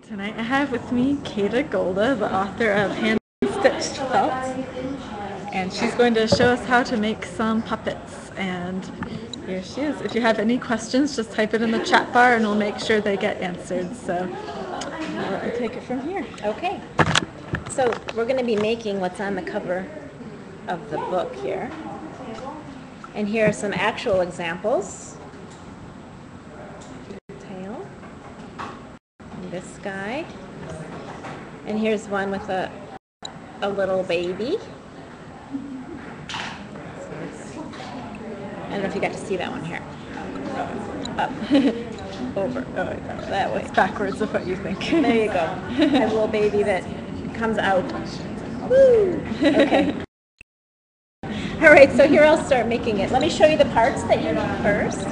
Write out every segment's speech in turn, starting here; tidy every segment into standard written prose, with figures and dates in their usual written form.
Tonight I have with me Kata Golda, the author of Hand Stitched Felt, and she's going to show us how to make some puppets. And here she is. If you have any questions, just type it in the chat bar and we'll make sure they get answered. So I'll let you take it from here. Okay. So we're going to be making what's on the cover of the book here. And here are some actual examples. Tail. And this guy. And here's one with a little baby. I don't know if you got to see that one here. Up. Over. Oh, that way. It's backwards of what you think. There you go. I have a little baby that comes out. Woo! Okay. All right, so here I'll start making it. Let me show you the parts that you need first.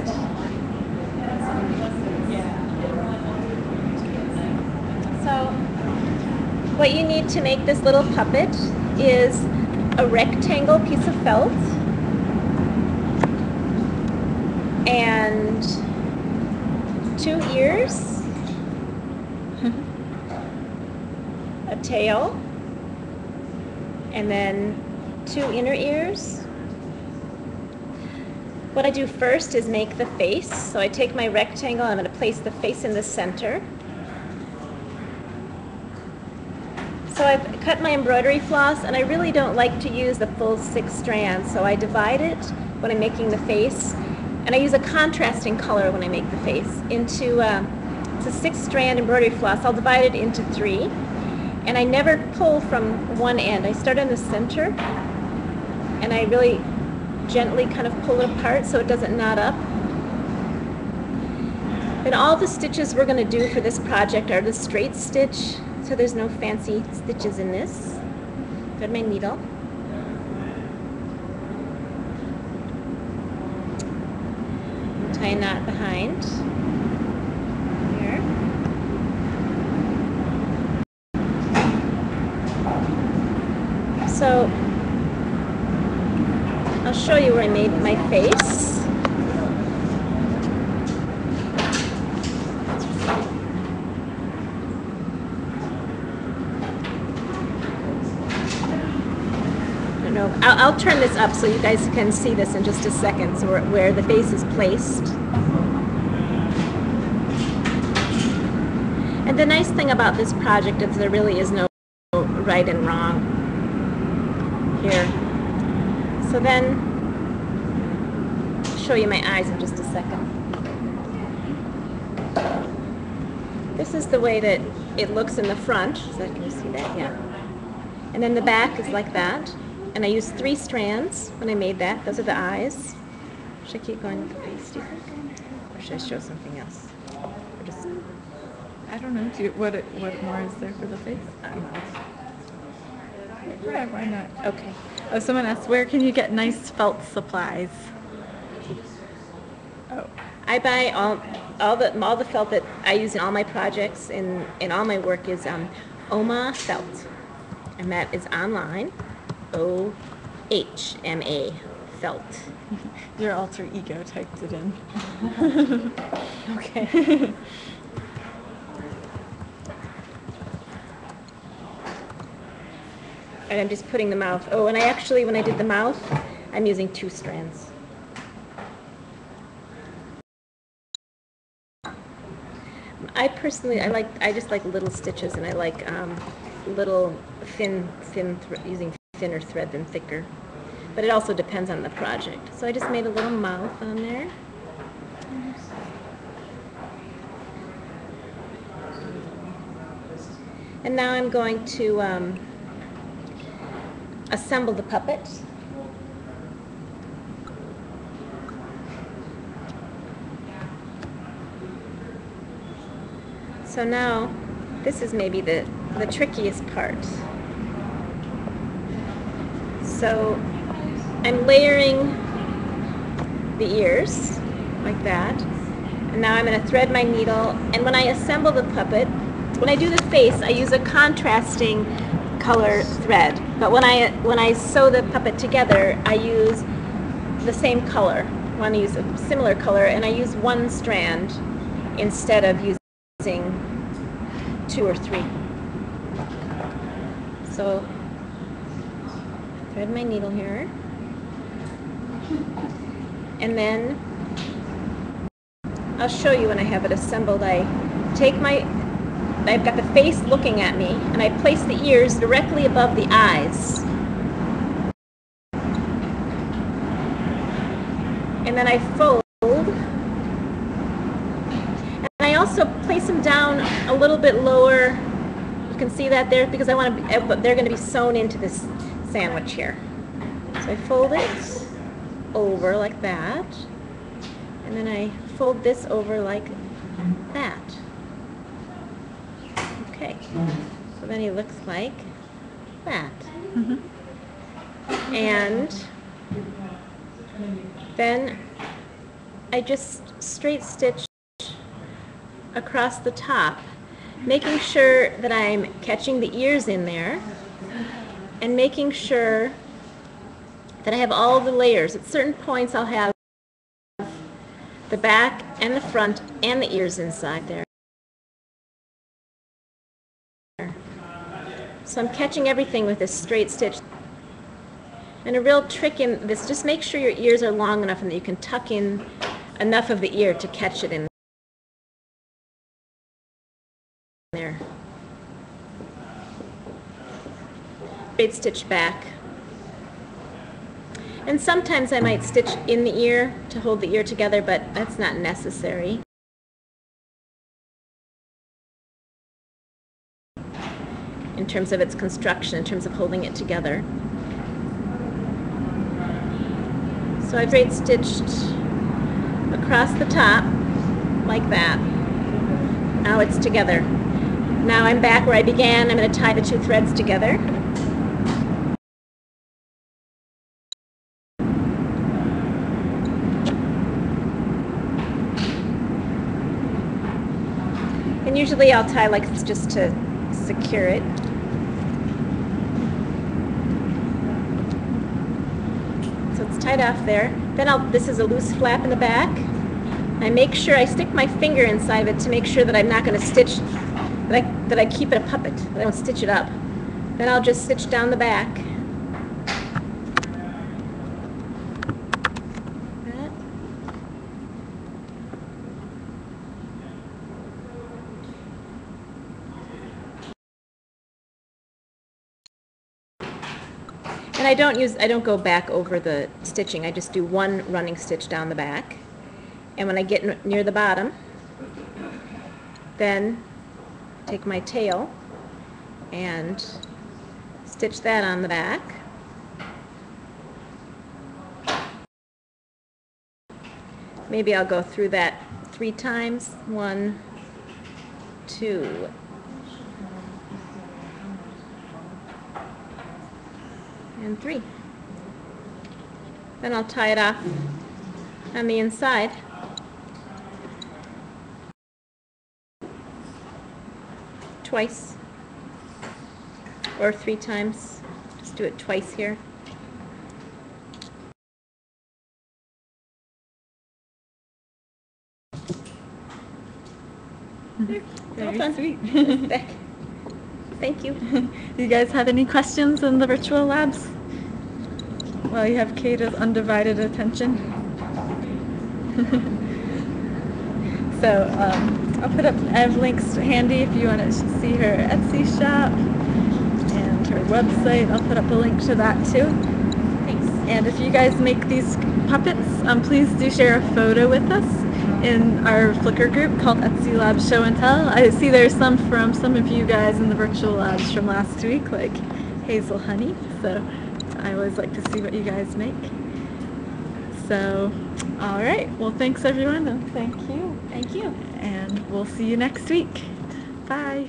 So what you need to make this little puppet is a rectangle piece of felt and 2 ears, a tail, and then 2 inner ears. What I do first is make the face. So I take my rectangle, I'm going to place the face in the center. So I've cut my embroidery floss, and I really don't like to use the full 6 strands, so I divide it when I'm making the face, and I use a contrasting color when I make the face. It's a 6-strand embroidery floss. I'll divide it into 3, and I never pull from one end. I start in the center, and I really gently kind of pull it apart so it doesn't knot up. And all the stitches we're going to do for this project are the straight stitch, so there's no fancy stitches in this. Thread my needle. Tie a knot behind here. So I'll show you where I made my face. I'll turn this up so you guys can see this in just a second, so where the face is placed. And the nice thing about this project is there really is no right and wrong here. So then, I'll show you my eyes in just a second. This is the way that it looks in the front. Can you see that? Yeah. And then the back is like that. And I used 3 strands when I made that. Those are the eyes. Should I keep going with the face, do you think? Or should I show something else? Or just... I don't know. What more is there for the face? Yeah, why not? Okay. Oh, someone asked, where can you get nice felt supplies? Oh. I buy all the felt that I use in all my projects and in all my work is OMA felt. And that is online. OHMA felt. Your alter ego typed it in. Okay. And I'm just putting the mouth. Oh, and when I did the mouth, I'm using 2 strands. I personally, I just like little stitches, and I like little using thinner thread than thicker. But it also depends on the project. So I just made a little mouth on there. And now I'm going to assemble the puppet. So now, this is maybe the trickiest part. So I'm layering the ears like that, and now I'm going to thread my needle, and when I assemble the puppet, when I do the face, I use a contrasting color thread, but when I sew the puppet together, I use the same color. I want to use a similar color, and I use 1 strand instead of using 2 or 3. So thread my needle here, and then I'll show you when I have it assembled. I've got the face looking at me, and I place the ears directly above the eyes. And then I fold, and I also place them down a little bit lower. You can see that there, because they're going to be sewn into this sandwich here. So I fold it over like that, and then I fold this over like that. Okay, so then he looks like that. Mm-hmm. And then I just straight stitch across the top, making sure that I'm catching the ears in there and making sure that I have all the layers. At certain points I'll have the back and the front and the ears inside there. So I'm catching everything with this straight stitch. And a real trick in this, just make sure your ears are long enough and that you can tuck in enough of the ear to catch it in there. Straight stitch back. And sometimes I might stitch in the ear to hold the ear together, but that's not necessary. In terms of its construction, in terms of holding it together. So I've straight stitched across the top like that. Now it's together. Now I'm back where I began. I'm going to tie the 2 threads together. And usually I'll tie like this just to secure it. So it's tied off there. Then this is a loose flap in the back. I make sure I stick my finger inside of it to make sure that I'm not going to stitch, that I keep it a puppet, that I don't stitch it up. Then I'll just stitch down the back. And I don't go back over the stitching. I just do 1 running stitch down the back. And when I get near the bottom, then take my tail and stitch that on the back. Maybe I'll go through that 3 times. 1, 2. And 3. Then I'll tie it off on the inside. Twice. Or 3 times. Just do it twice here. There. Very All done. sweet. Back. Thank you. Do you guys have any questions in the virtual labs? Well, you have Kata's undivided attention. So I have links handy if you want to see her Etsy shop and her website. I'll put up a link to that too. Thanks. And if you guys make these puppets, please do share a photo with us in our Flickr group called Etsy Lab Show and Tell. I see there's some from some of you guys in the virtual labs from last week, like Hazel Honey. So I always like to see what you guys make. So, all right. Well, thanks everyone, and thank you. Thank you. And we'll see you next week. Bye.